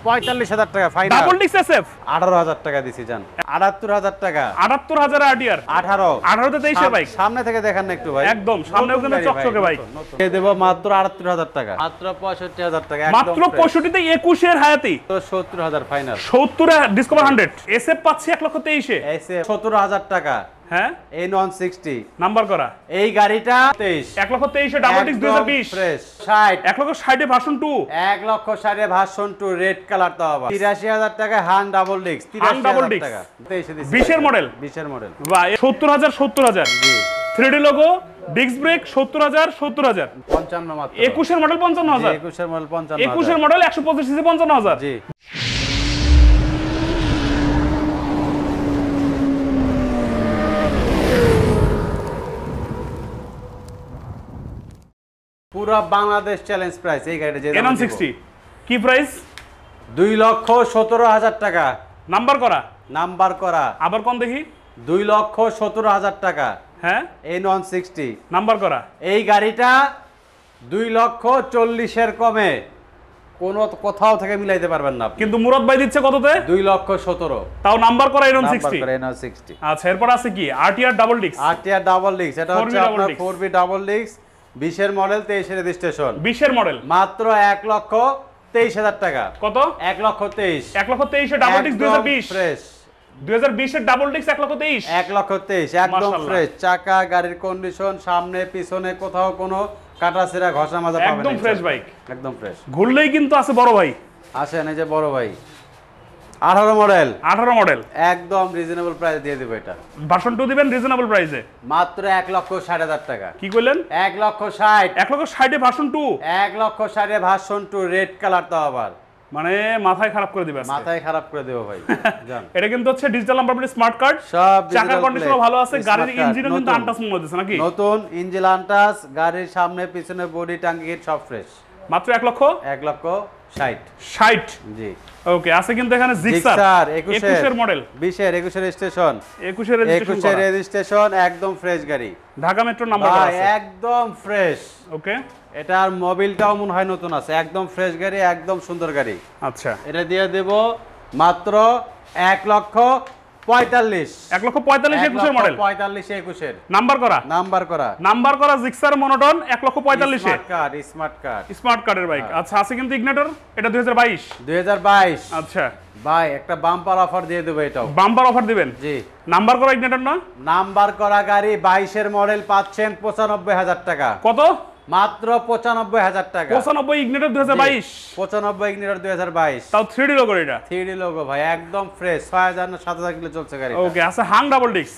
45,000 টাকা final. Double ডিক্স SF 18,000 টাকা দিছি জান। 78,000 টাকা। 78,000 আরটিআর 18 18 তে 23 বাইক। সামনে থেকে দেখান না একটু ভাই। একদম সামনেও কিন্তু চকচকে বাইক। দিয়ে দেব মাত্র 78,000 টাকা। মাত্র 65,000 টাকা একদম। মাত্র 65 তে 21 এর হায়াতি। 70,000 ফাইনাল। 70 এ ডিসকভার 100 এসএফ পাচ্ছি 1,23,000 এ। এসএফ 17,000 টাকা। হ্যাঁ N160 নাম্বার করা। এই গাড়িটা 23 1,23,000 এ ডাবল ডিক্স 2020 ফ্রেশ 60 1,60,000 এ ভার্সন 2 1,60,000 ভার্সন 2 রেড কালার তো আবার 83,000 টাকা হান ডাবল ডিক্স 83,000 টাকা 20 এর মডেল 20 এর মডেল বাহ 70,000 জি 3D লোগো ডিস্ক ব্রেক 70,000 55 মাত্র 21 এর মডেল 55,000 21 এর মডেল 55 21 এর মডেল 125 সিসি 55,000 জি পুরো বাংলাদেশ চ্যালেঞ্জ প্রাইস এই গাড়িটা যে N160 কি প্রাইস 2,17,000 টাকা নাম্বার করা আবার কোন দেখি 2,17,000 টাকা হ্যাঁ N160 নাম্বার করা এই গাড়িটা 2,40,000 এর কমে কোথাও থেকে মিলাইতে পারবেন না কিন্তু মুরাদ ভাই দিচ্ছে কততে 2,17,000 তাও নাম্বার করা নাম্বার করে N160 আচ্ছা এরপর আছে কি আরটিআর ডাবল ডিক্স আরটিআর ডাবল ডিক্স এটা হচ্ছে আপনার 4B ডাবল ডিক্স 20 এর মডেল 23 এর রেজিস্ট্রেশন 20 এর মডেল মাত্র 1,23,000 টাকা কত 1,23,000 1,23,000 এর ডাবল ডিক্স 2020 ফ্রেশ 2020 এর ডাবল ডিক্স 1,23,000 1,23,000 একদম ফ্রেশ চাকা গাড়ির কন্ডিশন সামনে পিছনে কোথাও কোনো কাটাছেঁড়া ঘষা মাজা পাবেন না একদম ফ্রেশ বাইক একদম ফ্রেশ ঘুরলেই কিন্তু আছে বড় ভাই আসেন এই যে বড় ভাই 18 মডেল একদম রিজনেবল প্রাইস দিয়ে দেব এটা ভার্সন 2 দিবেন রিজনেবল প্রাইসে মাত্র 1,60,000 টাকা কি কইলেন 1,60,000 1,60,000 এ ভার্সন 2 1,60,000 এ ভার্সন 2 রেড কালার তো আবার মানে মাথায় খারাপ করে দিবে মাথায় খারাপ করে দেব ভাই জান এটা কিন্তু হচ্ছে digital number plate smart card সব চাকার কন্ডিশনও ভালো আছে গাড়ির ইঞ্জিনও কিন্তু আনটাচ মনে হচ্ছে নাকি নতুন ইঞ্জিন আনটাচ গাড়ির সামনে পিছনে বডি টাঙ্কি সব ফ্রেশ মাত্র 1,60,000 জি ওকে আছে কিন্তু এখানে জিক্সার 21 এর মডেল 20 এর 21 এর রেজিস্ট্রেশন 21 এর রেজিস্ট্রেশন একদম ফ্রেশ গাড়ি ঢাকা মেট্রো নাম্বার আছে একদম ফ্রেশ ওকে এটার মোবিলটাও মনে হয় নতুন আছে একদম ফ্রেশ গাড়ি একদম সুন্দর গাড়ি আচ্ছা এটা দিয়ে দেব মাত্র 1,45,000 1,45,000 21 এর মডেল 45 21 এর নাম্বার করা জিক্সার মনোটন 1,45,000 স্মার্ট কার্ডের বাইক আচ্ছা আছে কিন্তু ইগনিটর এটা 2022 আচ্ছা ভাই একটা বাম্পার অফার দিয়ে দেব এটাও বাম্পার অফার দিবেন জি নাম্বার করা ইগনিটর না নাম্বার করা গাড়ি 22 এর মডেল পাচ্ছেন 95,000 টাকা কত মাত্র 95,000 টাকা 95 ইগনিটর 2022 95 ইগনিটর 2022 তাও 3D লোগো এটা 3D লোগো ভাই একদম ফ্রেশ 6,000 না 7,000 কিলো চলছে গাড়ি ওকে আছে হাং ডাবল ডিক্স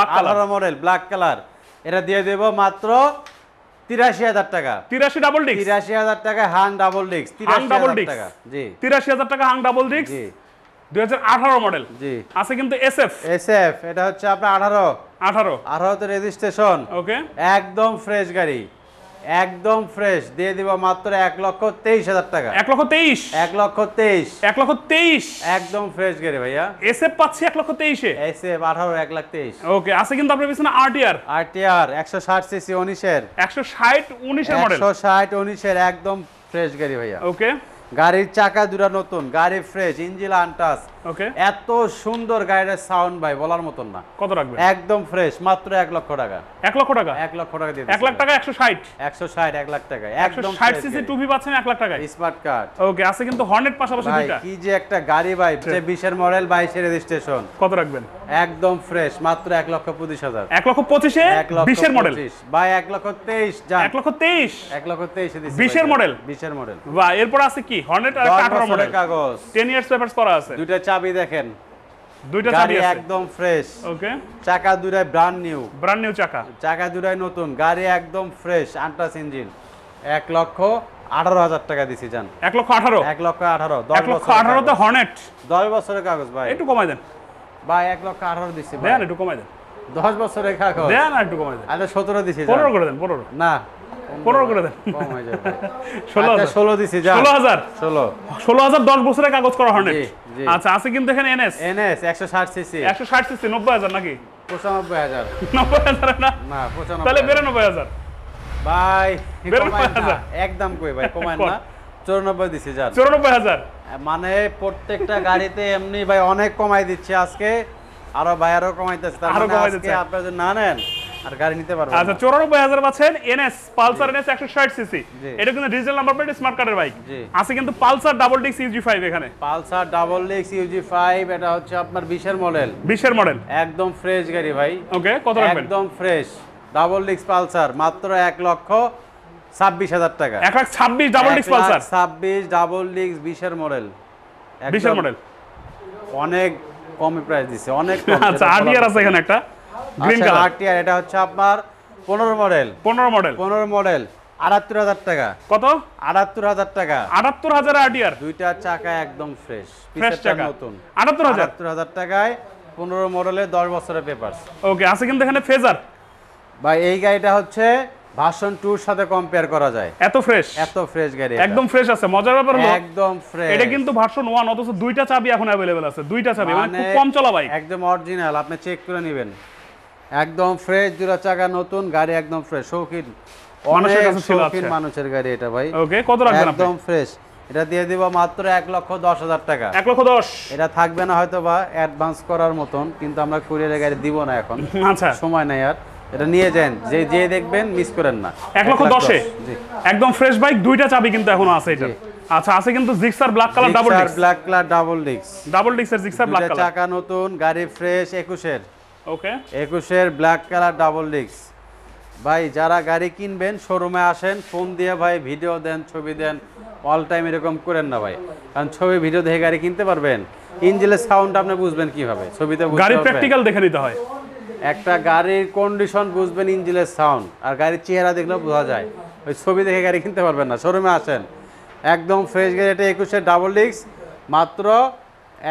18 মডেল ব্ল্যাক কালার এটা দিয়ে দেব মাত্র 83,000 টাকা 83 ডাবল ডিক্স 83,000 টাকা হাং ডাবল ডিক্স 83,000 টাকা জি 83,000 টাকা হাং ডাবল ডিক্স জি 2018 মডেল জি আছে কিন্তু এসএফ এটা হচ্ছে আপনার 18 তে রেজিস্ট্রেশন ওকে একদম ফ্রেশ গাড়ি একদম ফ্রেশ দিয়ে দিব মাত্র 1,23,000 টাকা 1,23,000 একদম ফ্রেশ গাড়ি ভাইয়া এসএফ পাচ্ছি 1,23,000 এসএফ 1,23,000 ওকে আছে কিন্তু আপনার পিছনে আরটিআর 160 সিসি 19 এর 160 19 এর মডেল 160 19 এর একদম ফ্রেশ গাড়ি ভাইয়া ওকে গাড়ির চাকা দুটো নতুন গাড়ি ফ্রেশ ইঞ্জিন আনটাচ ওকে এত সুন্দর গাড়ির সাউন্ড ভাই বলার মতন না কত রাখবেন একদম ফ্রেশ মাত্র 1,00,000 টাকা 1,00,000 টাকা 1,00,000 টাকা দিয়ে 1,00,000 টাকা 160 1,00,000 টাকা একদম 160 সিসি টুপি পাচ্ছেন 1,00,000 টাকায় স্মার্ট কার্ড ওকে আছে কিন্তু হর্নেট পাশাপাশি ভাই দুইটা কি যে একটা গাড়ি ভাই যে 20 এর মডেল 22 এর রেজিস্ট্রেশন কত রাখবেন একদম ফ্রেশ মাত্র 1,25,000 1,25,000 এ 20 এর মডেল ভাই 1,23,000 জান 1,23,000 1,23,000 দিছি 20 এর মডেল 20 এর মডেল বাহ এরপর আছে কি হর্নেট আর 18 মডেল কাগজ 10 ইয়ার্স পেপারস করা আছে দুইটা চাবি দেখেন দুইটা চাবি আছে একদম ফ্রেশ ওকে চাকা দুটাই ব্র্যান্ড নিউ চাকা দুটাই নতুন গাড়ি একদম ফ্রেশ আনটাচ ইঞ্জিন 1,18,000 টাকা দিছি জান 1,18,000 1,18,000 তে হর্নেট 10 বছরের কাগজ ভাই একটু কমাই দেন ভাই 1,18,000 দিছি ভাই দেন একটু কমাই দেন 10 বছরের কাগজ দেন একটু কমাই দেন আচ্ছা 17 দিছি 15 করে দেন 15 না 15 করে দেন কম হয়ে যাবে 16 দিছি যা 16,000 10 বছরের কাগজ করা হর্নেট আচ্ছা আছে কিন্তু এখানে এনএস 160 সিসি 90,000 নাকি 95,000 90,000 না 95 তাহলে 92,000 ভাই কমাই না একদম কই ভাই কমাই না 94 দিছি জান। 94,000 মানে প্রত্যেকটা গাড়িতে এমনি ভাই অনেক কমাই দিচ্ছে আজকে, আরো ভাই আরো কমাইতেছে, তার মানে আজকে আপনারা যদি না নেন আর গাড়ি নিতে পারবেন। আচ্ছা 94,000 পাচ্ছেন এনএস পালসার এনএস 160 সিসি, এটা কিন্তু ডিজিটাল নাম্বার প্লেট স্মার্ট কার্ডের বাইক। আছে কিন্তু পালসার ডাবল ডিক্স ইউজি5 এখানে, পালসার ডাবল ডিক্স ইউজি5, এটা হচ্ছে আপনার 20 এর মডেল। 20 এর মডেল, একদম ফ্রেশ গাড়ি ভাই। ওকে, কত রাখবেন? একদম ফ্রেশ ডাবল ডিক্স পালসার মাত্র 1,26,000 টাকা। 1,26,000 ডাবল ডিক্স পালসার, 1,26,000 ডাবল ডিক্স 20 এর মডেল। 20 এর মডেল অনেক কম প্রাইস দিছে, অনেক কম। আচ্ছা আরটিআর আছে এখানে একটা গ্রিন কালার আরটিআর, এটা হচ্ছে আপনার 15 মডেল। 15 মডেল 78,000 টাকা। কত? 78,000 টাকা। 78,000 আরটিআর, দুইটা চাকা একদম ফ্রেশ, ফ্রেশ চাকা নতুন। 78,000 টাকায় 15 মডেলের 10 বছরের পেপারস। ওকে, আছে কিন্তু এখানে ফেজার ভাই এই গাড়িটা হচ্ছে ভার্সন 2 এর সাথে কম্পেয়ার করা যায়, এত ফ্রেশ গাড়ি, একদম ফ্রেশ আছে। মজার ব্যাপার হলো একদম ফ্রেশ, এটা কিন্তু ভার্সন 1 অথচ দুইটা চাবি এখন अवेलेबल আছে, দুইটা চাবি, মানে খুব কম চলা বাইক, একদম অরিজিনাল, আপনি চেক করে নেবেন। একদম ফ্রেশ, দুটা চাকা নতুন, গাড়ি একদম ফ্রেশ, শৌখিন, অনেক শৌখিন মানুষের গাড়ি এটা ভাই। ওকে, কত রাখবেন আপনি? একদম ফ্রেশ, এটা দিয়ে দিব মাত্র 1,10,000 টাকা। 1,10,000 এটা থাকবে না হয়তো বা অ্যাডভান্স করার মতন, কিন্তু আমরা কুরিয়ারের গাড়ি দিব না এখন, আচ্ছা সময় নাই আর। এটা নিয়ে যান, যে দেখবেন মিস করেন না। 1,10,000 একদম ফ্রেশ বাইক, দুইটা চাবি কিন্তু এখনো আছে এটা। আচ্ছা, আছে কিন্তু জিক্সার ব্ল্যাক কালার ডাবল ডিক্স, ব্ল্যাক কালার ডাবল ডিক্স, ডাবল ডিক্সের জিক্সার ব্ল্যাক কালার, চাকা নতুন, গাড়ি ফ্রেশ, 21 এর। ওকে, 21 এর ব্ল্যাক কালার ডাবল ডিক্স। ভাই যারা গাড়ি কিনবেন শোরুমে আসেন, ফোন দিয়ে ভাই ভিডিও দেন, ছবি দেন, অল টাইম এরকম করেন না ভাই, কারণ ছবি ভিডিও দেখে গাড়ি কিনতে পারবেন, ইঞ্জিনের সাউন্ড আপনি বুঝবেন কিভাবে? ছবিতে বুঝতে গাড়ি পারবেন। প্র্যাকটিক্যাল দেখে নিতে হয়। একটা গাড়ির কন্ডিশন বুঝবেন ইঞ্জিনের সাউন্ড, আর গাড়ির চেহারা দেখলেও বোঝা যায়, ওই ছবি দেখে গাড়ি কিনতে পারবেন না। শোরুমে আসেন, একদম ফ্রেশ গাড়ি, এটা 21 এর ডাবল ডিক্স, মাত্র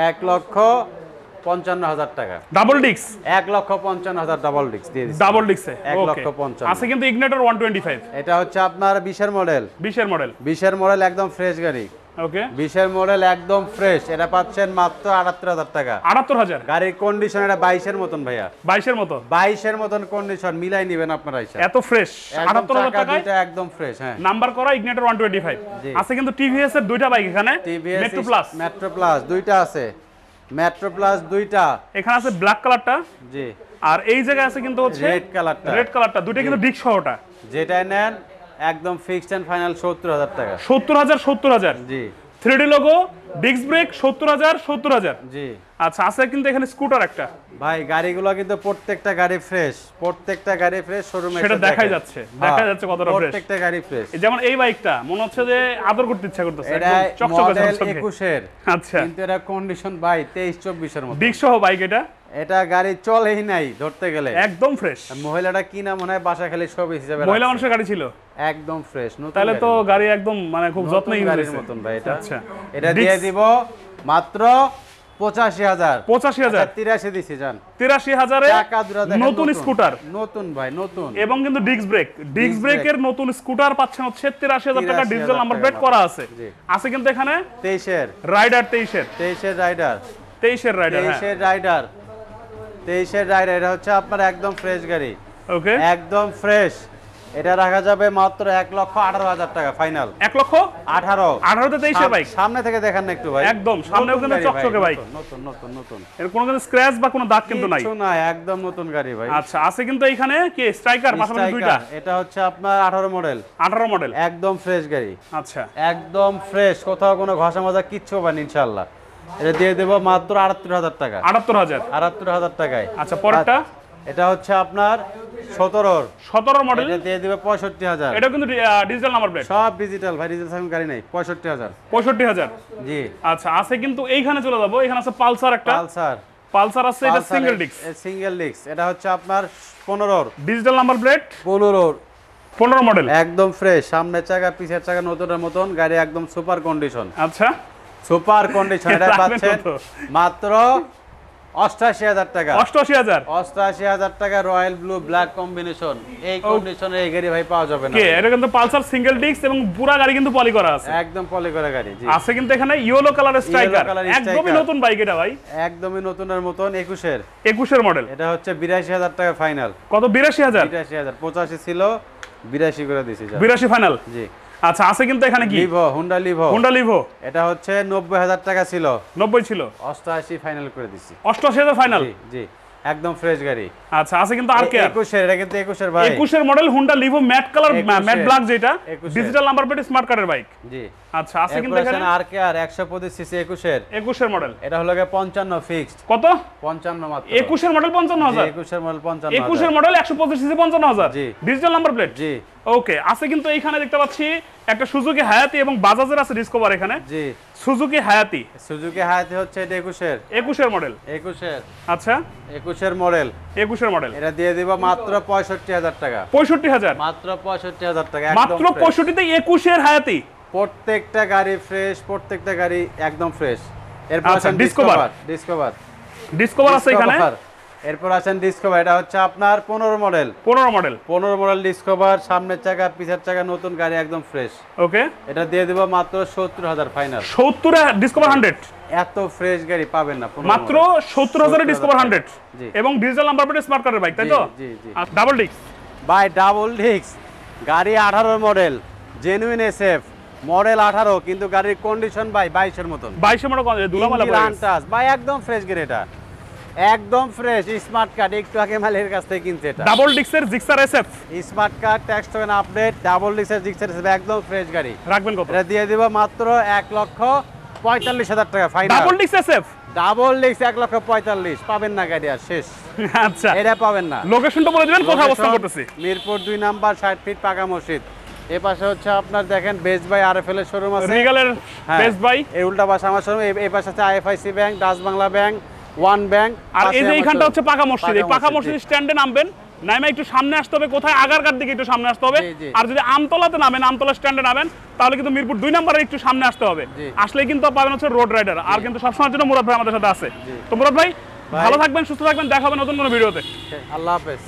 1,55,000 টাকা। ডাবল ডিক্স 1,55,000 ডাবল ডিক্স দিয়ে দিচ্ছি। ডাবল ডিক্সে 1,55,000 আছে কিন্তু ইগনিটর 125, এটা হচ্ছে আপনার 20 এর মডেল। 20 এর মডেল, 20 এর মডেল একদম ফ্রেশ গাড়ি। ওকে, 20 এর মডেল একদম ফ্রেশ, এটা পাচ্ছেন মাত্র 78,000 টাকা। 78,000 গাড়ির কন্ডিশন এটা 22 এর মতন ভাইয়া, 22 এর মতো, 22 এর মতন কন্ডিশন, মিলাই নেবেন আপনারা এসে। এত ফ্রেশ 78,000 টাকায় একদম ফ্রেশ। হ্যাঁ, নাম্বার করা ইগনিটর 125। আছে কিন্তু টিভিএস এর দুইটা বাইক এখানে, মেট্রো প্লাস দুইটা আছে, মেট্রো প্লাস দুইটা। এখানে আছে ব্ল্যাক কালারটা, জি, আর এই জায়গায় আছে কিন্তু হচ্ছে রেড কালারটা, দুইটা কিন্তু ডিস্ক সহটা। যেটাই নেন একদম ফিক্সড এন্ড ফাইনাল 70,000 টাকা। 70,000 জি, 3D লোগো, ডিস্ক ব্রেক, 70,000 জি। আচ্ছা, আছে কিন্তু এখানে স্কুটার একটা। ভাই গাড়িগুলো কিন্তু প্রত্যেকটা গাড়ি ফ্রেশ, প্রত্যেকটা গাড়ি ফ্রেশ, শোরুমে সেটা দেখা যাচ্ছে কতটা ফ্রেশ, প্রত্যেকটা গাড়ি ফ্রেশ। যেমন এই বাইকটা মনে হচ্ছে যে আদর করতে ইচ্ছা করতেছে, এটা মডেল 21 এর। আচ্ছা, কিন্তু এটা কন্ডিশন ভাই 23-24 এর মতো, ডিস্ক সহ বাইক এটা। এটা গাড়ি চলেই নাই ধরতে গেলে, একদম ফ্রেশ। মহিলাটা কি না মনে হয় বাসা খালি সবই হিসাবে, মহিলা মানুষের গাড়ি ছিল, একদম ফ্রেশ নতুন। তাহলে তো গাড়ি একদম মানে খুব যত্নই গাড়ির মতন ভাই এটা। আচ্ছা, এটা দিয়ে দিব মাত্র 85,000। 85,000 83 দিছি জান। 83,000 এ নতুন স্কুটার, নতুন ভাই, নতুন, এবং কিন্তু ডিস্ক ব্রেকের নতুন স্কুটার পাচ্ছেন হচ্ছে 83,000 টাকা, ডিজিটাল নাম্বার প্লেট করা আছে। আছে কিন্তু এখানে 23 এর রাইডার, 23 এর রাইডার, 23 এর রাইডার। এটা হচ্ছে আপনার একদম ফ্রেশ গাড়ি, ওকে, একদম ফ্রেশ। এটা রাখা যাবে মাত্র 1,18,000 টাকা ফাইনাল। 1,18,000 তে 23 এর বাইক। সামনে থেকে দেখেন না একটু ভাই, একদম সামনেও কিন্তু চকচকে বাইক, নতুন। এর কোনো কিন্তু স্ক্র্যাচ বা কোনো দাগ কিন্তু নাই, কিছু না, একদম নতুন গাড়ি ভাই। আচ্ছা, আছে কিন্তু এইখানে কি স্ট্রাইকার পাশাপাশি দুইটা। এটা হচ্ছে আপনার 18 মডেল, একদম ফ্রেশ গাড়ি। আচ্ছা, একদম ফ্রেশ, কোথাও কোনো ঘষা মাজা কিচ্ছু হবে না ইনশাআল্লাহ। এটা দিয়ে দেব মাত্র 78,000 টাকা। 78,000 টাকায়। আচ্ছা, পরেরটা এটা হচ্ছে আপনার 17 মডেল, এটা দিয়ে দিবে 65,000। এটা কিন্তু ডিজিটাল নাম্বার প্লেট, সব ডিজিটাল ভাই, ডিজিটাল সাউন্ড গাড়ি নাই। 65,000। জি, আচ্ছা, আছে কিন্তু এইখানে চলে যাব, এখানে আছে পালসার একটা, পালসার আছে, এটা সিঙ্গেল ডিস্ক, এটা হচ্ছে আপনার 15 ডিজিটাল নাম্বার প্লেট, 15 মডেল, একদম ফ্রেশ, সামনের চাকা পিছের চাকা নতুনের মতন, গাড়ি একদম সুপার কন্ডিশন। আচ্ছা, সুপার কন্ডিশন। এটা পাচ্ছেন মাত্র 88,000 টাকা। 88,000 টাকা, রয়্যাল ব্লু ব্ল্যাক কম্বিনেশন। এই কন্ডিশনে এই গাড়ি ভাই পাওয়া যাবে না। এটা কিন্তু পালসার সিঙ্গেল ডিস্ক এবং পুরো গাড়ি কিন্তু পলি করা আছে, একদম পলি করা গাড়ি। জি, আছে কিন্তু এখানে ইয়েলো কালারের স্ট্রাইকার, একদমই নতুন বাইক এটা ভাই, একদমই নতুনের মতন। 21 এর মডেল। এটা হচ্ছে 82,000 টাকা ফাইনাল। কত? 82,000। 85 ছিল, 82 করে দিছি। 82 ফাইনাল। জি, আচ্ছা আছে কিন্তু এখানে কি লিভো, হুন্ডা লিভো এটা হচ্ছে 90,000 টাকা ছিল, 90 ছিল, 88 ফাইনাল করে দিছি, 88,000 ফাইনাল। জি একদম ফ্রেশ গাড়ি। আচ্ছা আছে কিন্তু আর কে 21 এর, এটা কিন্তু 21 এর ভাই, 21 এর model Honda Livo matte colour, matte black, যেটা ডিজিটাল নাম্বার প্লেট স্মার্ট কার্ডের বাইক। জি আচ্ছা আছে কিন্তু এখানে আর কে আর 125 সিসি 21 এর মডেল, এটা হলো 55 ফিক্সড। কত? 55 মাত্র। 21 এর মডেল 55,000, 21 এর মডেল 55,000, 21 এর মডেল 125 সিসি 55,000, জি ডিজিটাল নাম্বার প্লেট। জি ওকে আছে কিন্তু এইখানে দেখতে পাচ্ছি একটা সুজুকি হায়াতি এবং বাজাজের আছে ডিসকভার এখানে। জি সুজুকি হায়াতি হচ্ছে এটা 21 এর মডেল। 21 এর, আচ্ছা 21 এর মডেল, 21 এর মডেল, এটা দিয়ে দিব মাত্র 65,000 টাকা। 65,000 মাত্র 65,000 টাকা, মাত্র 65 তে 21 এর হায়াতি। প্রত্যেকটা গাড়ি ফ্রেশ, প্রত্যেকটা গাড়ি একদম ফ্রেশ। এরপর আচ্ছা, আছেন ডিসকভার আছে এখানে। এরপর আছেন ডিসকভার, এটা হচ্ছে আপনার 15 মডেল, 15 মডেল ডিসকভার, সামনের চাকা পিছের চাকা নতুন গাড়ি একদম ফ্রেশ। ওকে এটা দিয়ে দিব মাত্র 70,000 ফাইনাল। 70 এ ডিসকভার 100, এত ফ্রেশ গাড়ি পাবেন না, মাত্র 70,000 এ ডিসকভার 100 এবং ডিজিটাল নাম্বার প্লেট স্মার্ট কার্ডের বাইক, তাই তো? জি জি। আর double disc by double disc গাড়ি 18 মডেল, জেনুইন এসএফ মডেল 18, কিন্তু গাড়ির কন্ডিশন ভাই 22 এর মতন, 22 এর মডেল, দুলামালা পড়ে গেছে ভাই, একদম ফ্রেশ গাড়ি, এটা একদম ফ্রেশ স্মার্ট কার্ড, একটু আগে মালের কাছ থেকে কিনছে এটা। ডাবল ডিস্কের Gixxer SF smart card, tax token update, double ডিস্কের জিক্সার এসএফ, একদম ফ্রেশ গাড়ি। রাখবেন কত? এটা দিয়ে দিব মাত্র 1,45,000 টাকা final. Double disc SF, double disc 1,45,000 পাবেন না গাড়ি আর, শেষ। আচ্ছা এটা পাবেন না। লোকেশনটা বলে দিবেন, কোথায় অবস্থান করতেছি? মিরপুর 2 নাম্বার, 60 ফিট পাকা মসজিদ। এই পাশে হচ্ছে আপনার দেখেন বেস্ট বাই আরএফএল এর শোরুম আছে, রিগালের বেস্ট বাই, এই উল্টা পাশে আমার শোরুম, এই পাশে আছে IFIC bank, Dutch Bangla bank, one bank, আর এই যে এইখানটা হচ্ছে পাকা মসজিদ। এই পাকা মসজিদ স্ট্যান্ডে নামবেন, নামে একটু সামনে আসতে হবে, কোথায় আগারকার দিকে একটু সামনে আসতে হবে। আর যদি আমতলাতে নামেন, আমতলা স্ট্যান্ডে নামেন, তাহলে কিন্তু মিরপুর 2 নম্বরে একটু সামনে আসতে হবে। আসলেই কিন্তু পাবেন হচ্ছে রোড রাইডার। আর কিন্তু সবসময়ের জন্য মুরাদ ভাই আমাদের সাথে আছে। তো মুরাদ ভাই ভালো থাকবেন, সুস্থ থাকবেন, দেখা হবে নতুন কোনো ভিডিওতে। আল্লাহ হাফেজ।